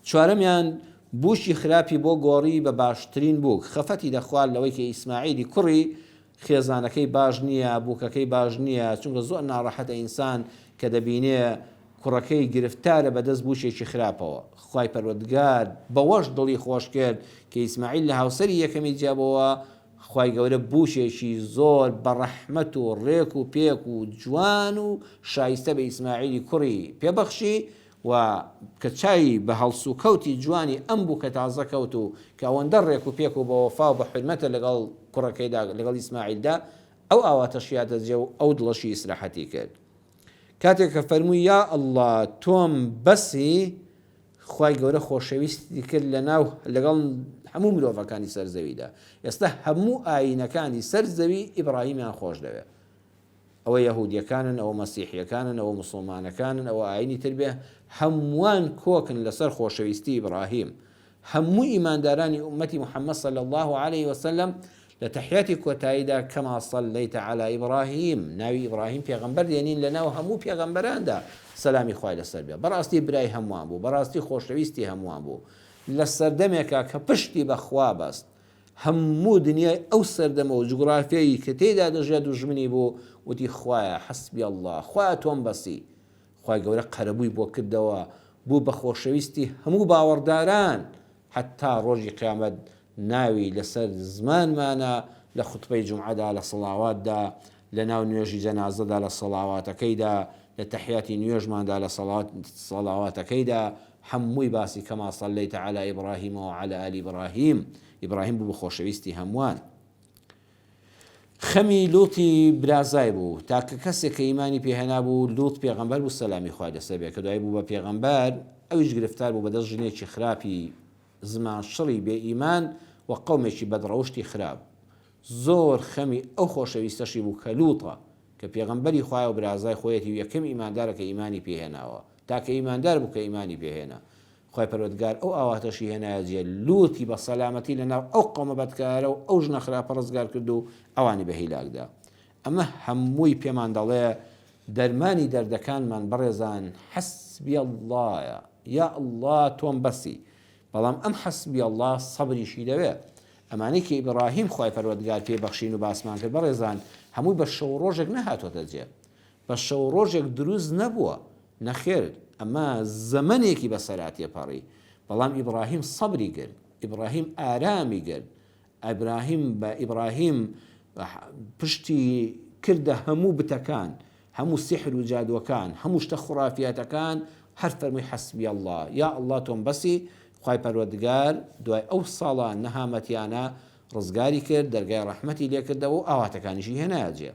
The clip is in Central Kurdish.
چوارەمیان بوشی خراپی بۆ گۆڕی بە باشترین بوو خەفەتی دەخوارد لەوەی کە ئیسماعیلی کوڕی خێزانەکەی باش نییە بووکەکەی باش نییە چونکە زۆر ناڕەحەتە ئینسان کە دەبینێ کوڕەکەی گرفتارە بەدەست بوشێکی خراپەوە خوای پەروەردگار بەوەش دڵی خۆش کرد کە ئیسماعیل لە هاوسەری یەکەمی جیابەوە خوای گەورە بوشێکی زۆر بەڕەحمەت و ڕێک و پێک و جوان و شایستە بە ئیسماعیلی کوڕی پێبەخشی و کە چای بە هەڵس و کەوتی جوانی ئەم بوو کە تازە کەوت و کە ئەوەندە ڕێک و پێک و بە وەفا و بە حرمەتە لەگەڵ کوڕەکەیدا لەگەڵ ئیسماعیلدا ئەو ئاواتەشیا دەجێ و ئەو دڵەشی ئیسراحەتی کرد کاتێک کە فەرمووی یا ئەڵڵا تۆم بەسی خوای گەورە خۆشەویستی کرد لەگەڵ هەموو مرۆڤەکانی سەرزەویدا ئێستا هەموو ئاینەکانی سەرزەوی ئیبراهیمیان خۆش دەوێت ئەوە یەهودیەکانن ئەوە مەسیحیەکانن ئەوە موسڵمانەکانن ئەوە ئاینی تربێ هەمووان کۆکن لەسەر خۆشەویستی ئیبراهیم هەموو ئیماندارانی ئومەتی محەممەد صلی الله عليه وسلم لە تەحیاتی کۆتاییدا کەما صەلەیتە عەلی ئیبراهیم ناوی ئیبراهیم پێغەمبەر دێنین لەناو هەموو پێغەمبەراندا سەلامی خوای لەسەر بێ بەڕاستی برای هەمووان بوو بەڕاستی خۆشەویستی هەمووان بوو لە سەردەمێکە کە پشتی بەخوا بەست هەموو دنیای ئەو سەردەمە و جوگرافیایی کە تێدا دەژێت دوژمنی بوو وتی خوایە حەسبی الله خوایە تۆم بەسی خوای گەورە قەرەبووی بۆ کردەوە بوو بە خۆشەویستی هەموو باوەڕداران حتا ڕۆژی قیامەت ناوی لەسەر زمانمانە لە خوتبەی جومعەدا لە سەڵاواتدا لە ناو نوێژی جەنازەدا لە سەڵاواتەکەیدا لە تەحیاتی نوێژماندا لە سەڵاواتەکەیدا هەمووی باسی کەما صەلەیتە عەلی ئیبراهیم و عەلی ئالی ئیبراهیم ئیبراهیم بوو بە خۆشەویستی هەمووان خەمی لوتی برازای بوو تاکە کەسێک کە ئیمانی پێهێنا بوو لوت پێغەمبەر بوو سەلامی خوای لەسەر بێ کە دوای بوو بە پێغەمبەر ئەویش گرفتار بوو بەدەست ژنێکی خراپی زمان شڕی بێ ئیمان و قەومێکی بەدڕەوشتی خراپ زۆر خەمی ئەو خۆشەویستەشی بوو کە لوتە کە پێغەمبەری خوای و برازای خۆیەتی و یەکەم ئیماندارە کە ئیمانی پێهێناوە تاکە ئیماندار بوو کە ئیمانی پێهێنا خوای پەروەردگار ئەو ئاواتەشی هێنایەجێ لوتی بە سەلامەتی لەناو ئەو قەومە بەدکارە و ئەو ژنە خراپە ڕزگار کرد و ئەوانی بە هیلاکدا ئەمە هەمووی پێمان دەڵێ دەرمانی دەردەکانمان بەڕێزان حەسبی ئەڵڵایە یا ئەڵڵا تۆم بەسی بەڵام ئەم حەسبی ئەڵڵا سەبریشی دەوێت ئەمانەی کە ئیبراهیم خوای پەروەردگار پێبەخشین و باسمان کرد بەڕێزان هەمووی بە شەو ڕۆژێک نەهاتۆتە جێ بە شەو ڕۆژێک دروست نەبووە نەخێر ئەمە زەمنێکی بەسەراتیە پەڕی بەڵام ئیبراهیم سەبری کرد ئیبراهیم ئارامی کرد ئیبراهیم پشتی کردە هەموو بتەکان هەموو سیحر و جادوەکان هەموو شتە خوڕافیاتەکان هەر فەرمووی حەسبی ئەڵڵا یا ئەڵڵا تۆم بەسی خوای پەروەردگار دوای ئەو ساڵان نەهامەتیانە ڕزگاری کرد دەرگای ڕەحمەتی لێ کردەوە و ئاواتەکانیشی هێنایەجێ